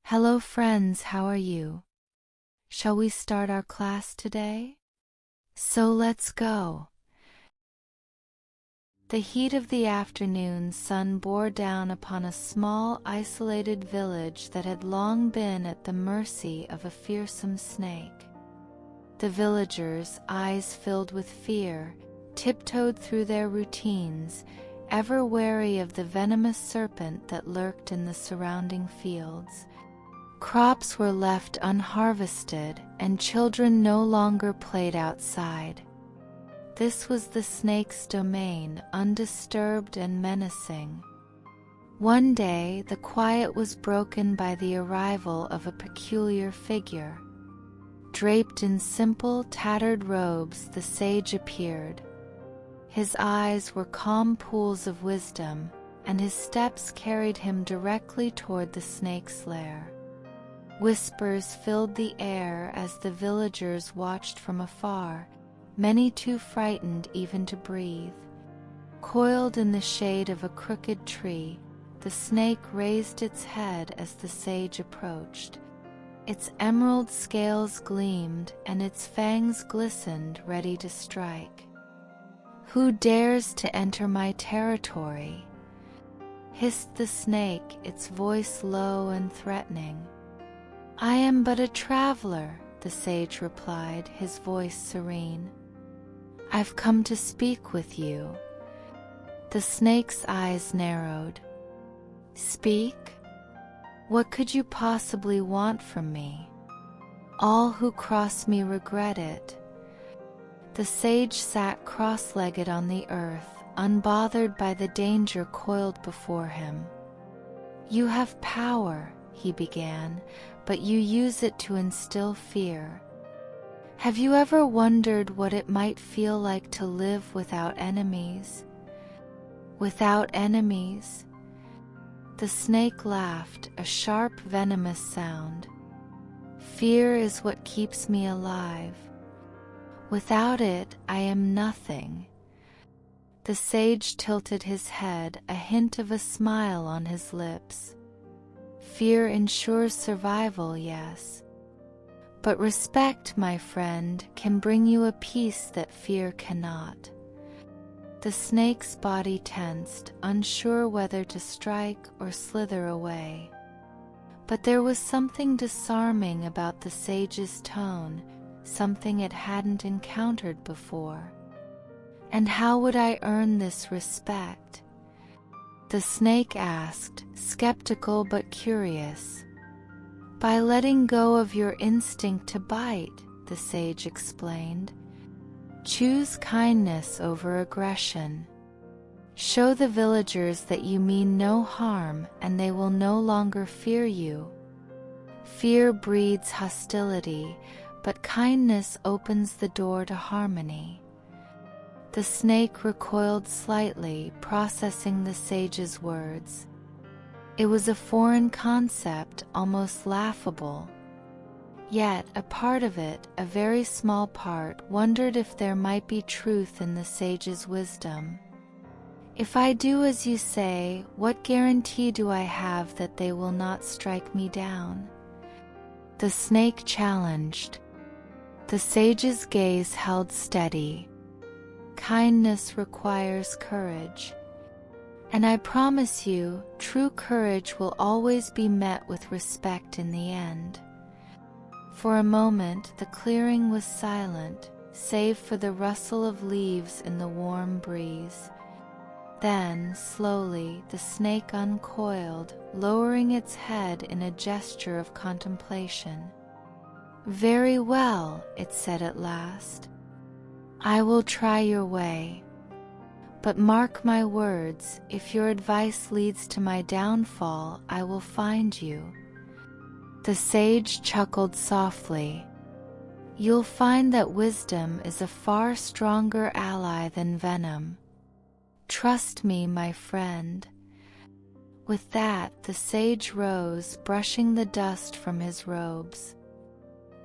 Hello friends, how are you? Shall we start our class today? So let's go. The heat of the afternoon sun bore down upon a small isolated village that had long been at the mercy of a fearsome snake. The villagers, eyes filled with fear, tiptoed through their routines, ever wary of the venomous serpent that lurked in the surrounding fields. Crops were left unharvested, and children no longer played outside. This was the snake's domain, undisturbed and menacing. One day, the quiet was broken by the arrival of a peculiar figure. Draped in simple, tattered robes, the sage appeared. His eyes were calm pools of wisdom, and his steps carried him directly toward the snake's lair. Whispers filled the air as the villagers watched from afar, many too frightened even to breathe. Coiled in the shade of a crooked tree, the snake raised its head as the sage approached. Its emerald scales gleamed and its fangs glistened, ready to strike. "Who dares to enter my territory?" hissed the snake, its voice low and threatening. "I am but a traveler," the sage replied, his voice serene. "I've come to speak with you." The snake's eyes narrowed. "Speak? What could you possibly want from me? All who cross me regret it." The sage sat cross-legged on the earth, unbothered by the danger coiled before him. "You have power," he began, "but you use it to instill fear. Have you ever wondered what it might feel like to live without enemies?" "Without enemies?" The snake laughed, a sharp, venomous sound. "Fear is what keeps me alive. Without it, I am nothing." The sage tilted his head, a hint of a smile on his lips. "Fear ensures survival, yes. But respect, my friend, can bring you a peace that fear cannot." The snake's body tensed, unsure whether to strike or slither away. But there was something disarming about the sage's tone, something it hadn't encountered before. "And how would I earn this respect?" the snake asked, skeptical but curious. "By letting go of your instinct to bite," the sage explained. "Choose kindness over aggression. Show the villagers that you mean no harm, and they will no longer fear you. Fear breeds hostility, but kindness opens the door to harmony." The snake recoiled slightly, processing the sage's words. It was a foreign concept, almost laughable. Yet a part of it, a very small part, wondered if there might be truth in the sage's wisdom. "If I do as you say, what guarantee do I have that they will not strike me down?" the snake challenged. The sage's gaze held steady. "Kindness requires courage. And I promise you, true courage will always be met with respect in the end." For a moment the clearing was silent, save for the rustle of leaves in the warm breeze. Then, slowly, the snake uncoiled, lowering its head in a gesture of contemplation. "Very well," it said at last. "I will try your way. But mark my words, if your advice leads to my downfall, I will find you." The sage chuckled softly. "You'll find that wisdom is a far stronger ally than venom. Trust me, my friend." With that, the sage rose, brushing the dust from his robes.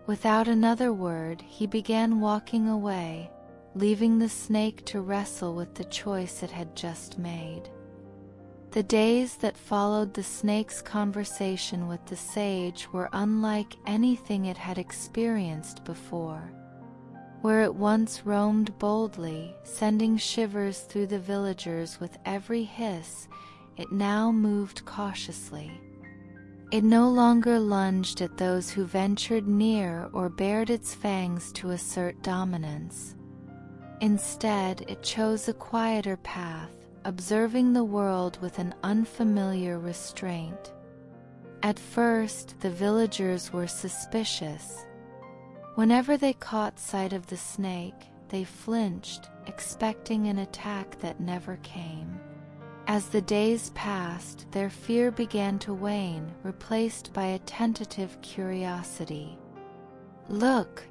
Without another word, he began walking away, leaving the snake to wrestle with the choice it had just made. The days that followed the snake's conversation with the sage were unlike anything it had experienced before. Where it once roamed boldly, sending shivers through the villagers with every hiss, it now moved cautiously. It no longer lunged at those who ventured near or bared its fangs to assert dominance. Instead, it chose a quieter path, observing the world with an unfamiliar restraint. At first, the villagers were suspicious. Whenever they caught sight of the snake, they flinched, expecting an attack that never came. As the days passed, their fear began to wane, replaced by a tentative curiosity. "Look!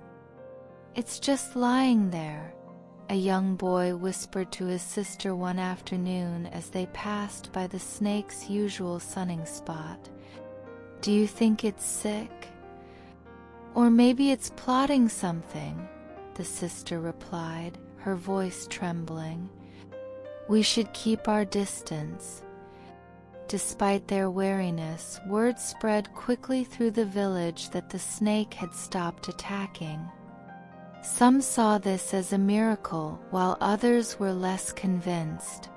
It's just lying there," a young boy whispered to his sister one afternoon as they passed by the snake's usual sunning spot. "Do you think it's sick? Or maybe it's plotting something," the sister replied, her voice trembling. "We should keep our distance." Despite their wariness, word spread quickly through the village that the snake had stopped attacking. Some saw this as a miracle, while others were less convinced.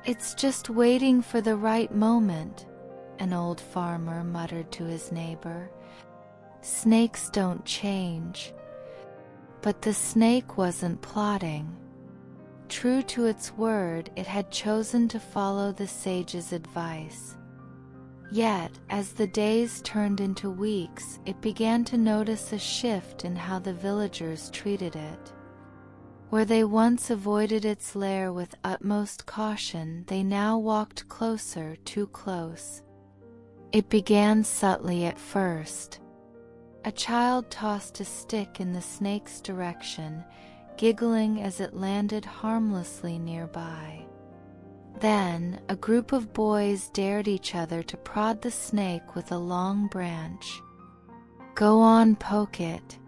"It's just waiting for the right moment," an old farmer muttered to his neighbor. "Snakes don't change." But the snake wasn't plotting. True to its word, it had chosen to follow the sage's advice. Yet, as the days turned into weeks, it began to notice a shift in how the villagers treated it. Where they once avoided its lair with utmost caution, they now walked closer, too close. It began subtly at first. A child tossed a stick in the snake's direction, giggling as it landed harmlessly nearby. Then, a group of boys dared each other to prod the snake with a long branch. "Go on, poke it.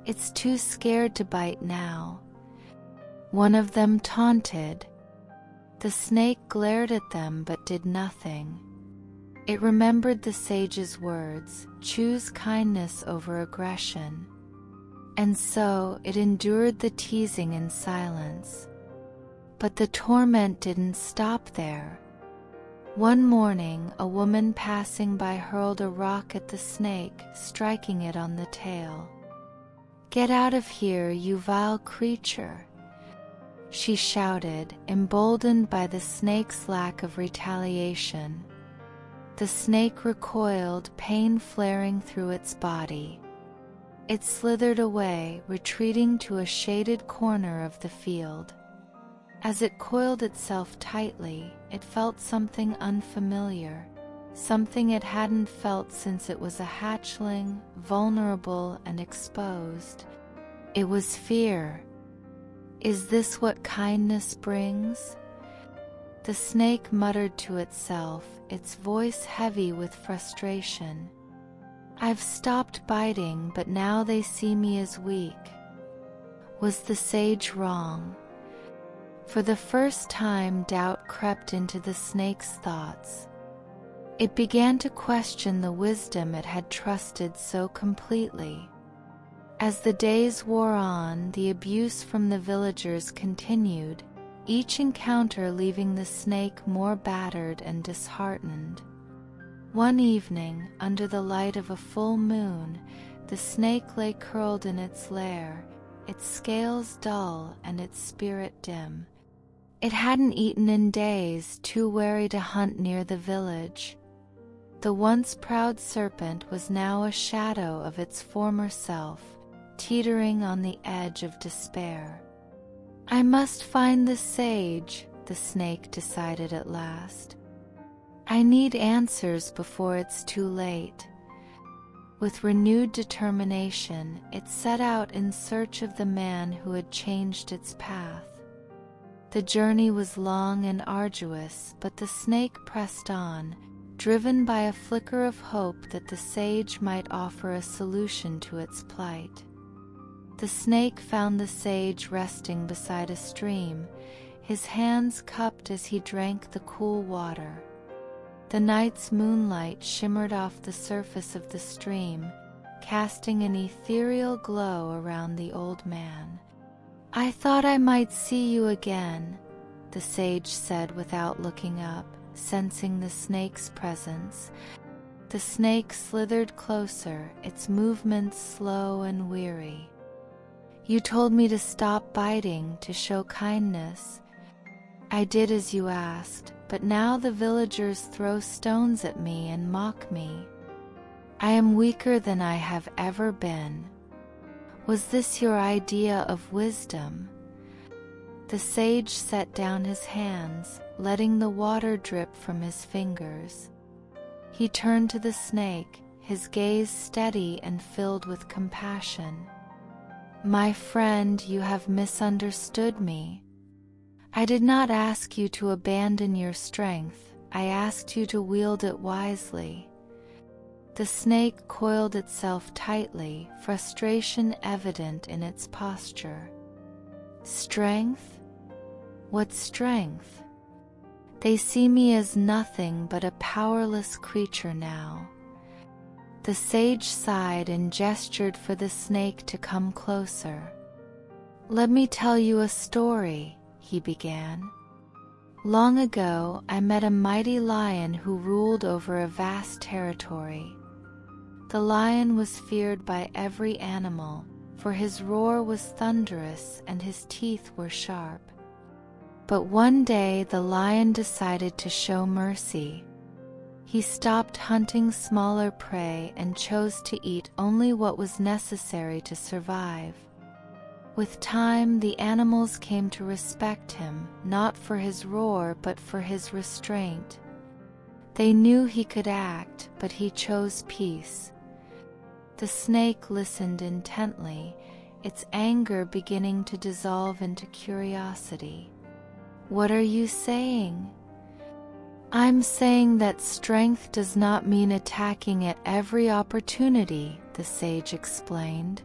It's too scared to bite now," one of them taunted. The snake glared at them but did nothing. It remembered the sage's words, "Choose kindness over aggression." And so it endured the teasing in silence. But the torment didn't stop there. One morning, a woman passing by hurled a rock at the snake, striking it on the tail. "Get out of here, you vile creature," she shouted, emboldened by the snake's lack of retaliation. The snake recoiled, pain flaring through its body. It slithered away, retreating to a shaded corner of the field. As it coiled itself tightly, it felt something unfamiliar, something it hadn't felt since it was a hatchling, vulnerable and exposed. It was fear. "Is this what kindness brings?" The snake muttered to itself, its voice heavy with frustration. "I've stopped biting, but now they see me as weak. Was the sage wrong?" For the first time, doubt crept into the snake's thoughts. It began to question the wisdom it had trusted so completely. As the days wore on, the abuse from the villagers continued, each encounter leaving the snake more battered and disheartened. One evening, under the light of a full moon, the snake lay curled in its lair, its scales dull and its spirit dim. It hadn't eaten in days, too wary to hunt near the village. The once proud serpent was now a shadow of its former self, teetering on the edge of despair. "I must find the sage," the snake decided at last. "I need answers before it's too late." With renewed determination, it set out in search of the man who had changed its path. The journey was long and arduous, but the snake pressed on, driven by a flicker of hope that the sage might offer a solution to its plight. The snake found the sage resting beside a stream, his hands cupped as he drank the cool water. The night's moonlight shimmered off the surface of the stream, casting an ethereal glow around the old man. "I thought I might see you again," the sage said without looking up, sensing the snake's presence. The snake slithered closer, its movements slow and weary. "You told me to stop biting, to show kindness. I did as you asked, but now the villagers throw stones at me and mock me. I am weaker than I have ever been. Was this your idea of wisdom?" The sage set down his hands, letting the water drip from his fingers. He turned to the snake, his gaze steady and filled with compassion. "My friend, you have misunderstood me. I did not ask you to abandon your strength, I asked you to wield it wisely." The snake coiled itself tightly, frustration evident in its posture. "Strength? What strength? They see me as nothing but a powerless creature now." The sage sighed and gestured for the snake to come closer. "Let me tell you a story," he began. "Long ago, I met a mighty lion who ruled over a vast territory. The lion was feared by every animal, for his roar was thunderous and his teeth were sharp. But one day the lion decided to show mercy. He stopped hunting smaller prey and chose to eat only what was necessary to survive. With time, the animals came to respect him, not for his roar but for his restraint. They knew he could act, but he chose peace." The snake listened intently, its anger beginning to dissolve into curiosity. "What are you saying?" "I'm saying that strength does not mean attacking at every opportunity," the sage explained.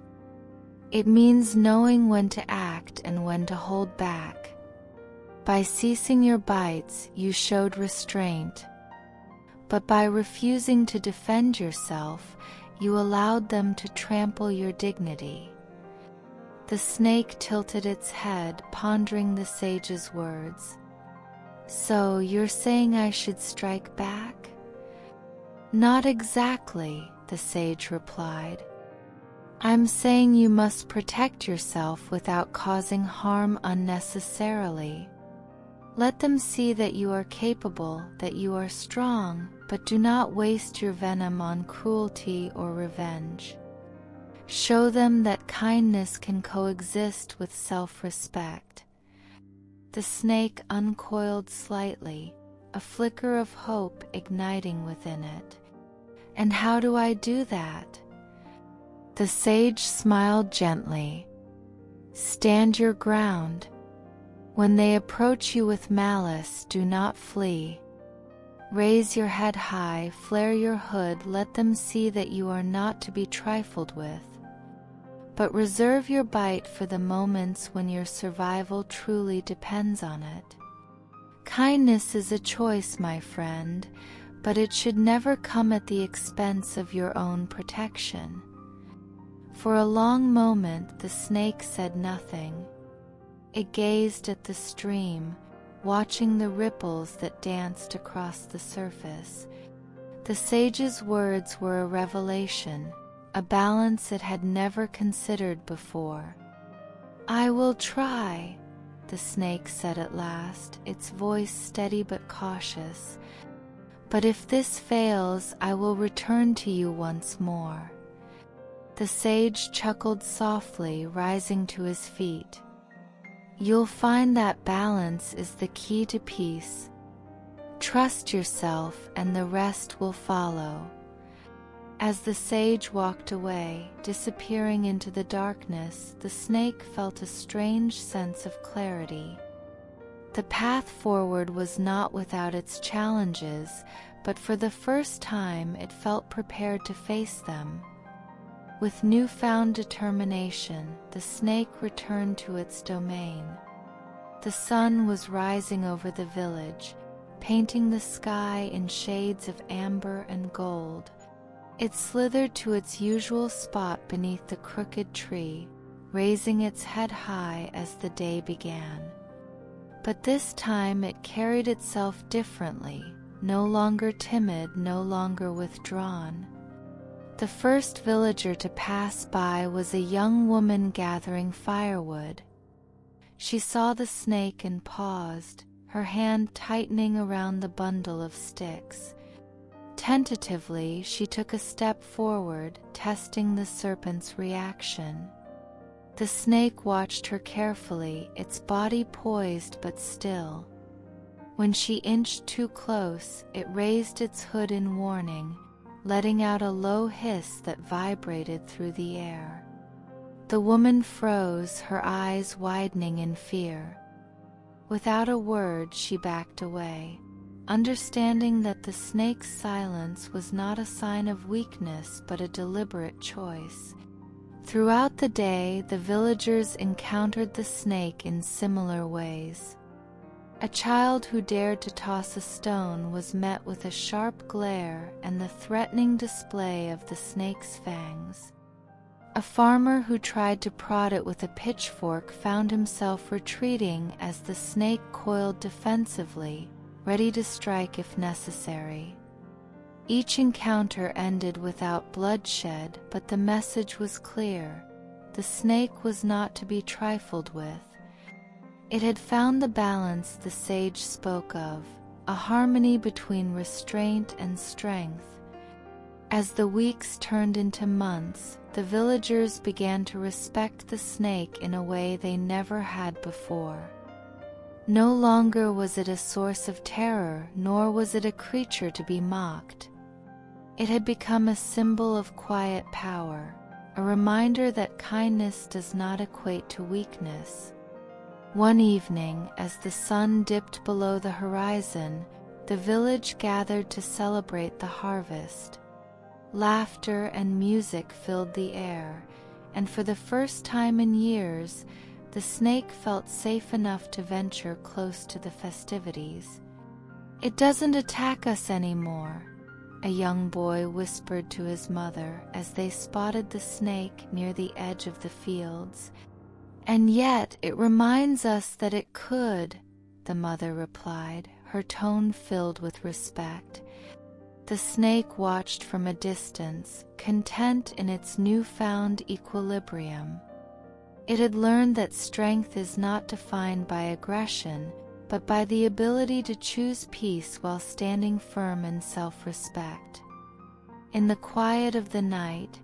"It means knowing when to act and when to hold back. By ceasing your bites, you showed restraint. But by refusing to defend yourself, you allowed them to trample your dignity." The snake tilted its head, pondering the sage's words. "So you're saying I should strike back?" "Not exactly," the sage replied. "I'm saying you must protect yourself without causing harm unnecessarily. Let them see that you are capable, that you are strong, but do not waste your venom on cruelty or revenge. Show them that kindness can coexist with self-respect." The snake uncoiled slightly, a flicker of hope igniting within it. "And how do I do that?" The sage smiled gently. "Stand your ground. When they approach you with malice, do not flee. Raise your head high, flare your hood, let them see that you are not to be trifled with. But reserve your bite for the moments when your survival truly depends on it. Kindness is a choice, my friend, but it should never come at the expense of your own protection." For a long moment the snake said nothing. It gazed at the stream, watching the ripples that danced across the surface. The sage's words were a revelation, a balance it had never considered before. "I will try," the snake said at last, its voice steady but cautious. "But if this fails, I will return to you once more." The sage chuckled softly, rising to his feet. "You'll find that balance is the key to peace. Trust yourself and the rest will follow." As the sage walked away, disappearing into the darkness, the snake felt a strange sense of clarity. The path forward was not without its challenges, but for the first time it felt prepared to face them. With newfound determination, the snake returned to its domain. The sun was rising over the village, painting the sky in shades of amber and gold. It slithered to its usual spot beneath the crooked tree, raising its head high as the day began. But this time it carried itself differently, no longer timid, no longer withdrawn. The first villager to pass by was a young woman gathering firewood. She saw the snake and paused, her hand tightening around the bundle of sticks. Tentatively, she took a step forward, testing the serpent's reaction. The snake watched her carefully, its body poised but still. When she inched too close, it raised its hood in warning, letting out a low hiss that vibrated through the air. The woman froze, her eyes widening in fear. Without a word, she backed away, understanding that the snake's silence was not a sign of weakness but a deliberate choice. Throughout the day, the villagers encountered the snake in similar ways. A child who dared to toss a stone was met with a sharp glare and the threatening display of the snake's fangs. A farmer who tried to prod it with a pitchfork found himself retreating as the snake coiled defensively, ready to strike if necessary. Each encounter ended without bloodshed, but the message was clear. The snake was not to be trifled with. It had found the balance the sage spoke of, a harmony between restraint and strength. As the weeks turned into months, the villagers began to respect the snake in a way they never had before. No longer was it a source of terror, nor was it a creature to be mocked. It had become a symbol of quiet power, a reminder that kindness does not equate to weakness. One evening, as the sun dipped below the horizon, the village gathered to celebrate the harvest. Laughter and music filled the air, and for the first time in years, the snake felt safe enough to venture close to the festivities. "It doesn't attack us anymore," a young boy whispered to his mother as they spotted the snake near the edge of the fields. "And yet it reminds us that it could," the mother replied, her tone filled with respect. The snake watched from a distance, content in its newfound equilibrium. It had learned that strength is not defined by aggression, but by the ability to choose peace while standing firm in self-respect. In the quiet of the night,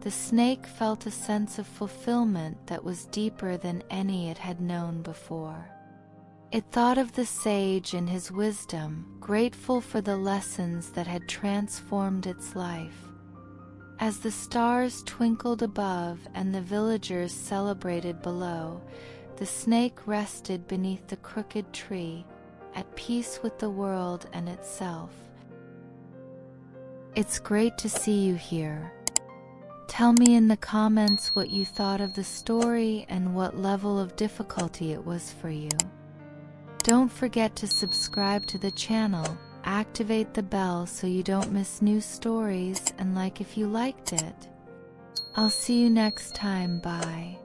the snake felt a sense of fulfillment that was deeper than any it had known before. It thought of the sage and his wisdom, grateful for the lessons that had transformed its life. As the stars twinkled above and the villagers celebrated below, the snake rested beneath the crooked tree, at peace with the world and itself. It's great to see you here. Tell me in the comments what you thought of the story and what level of difficulty it was for you. Don't forget to subscribe to the channel, activate the bell so you don't miss new stories, and like if you liked it. I'll see you next time. Bye.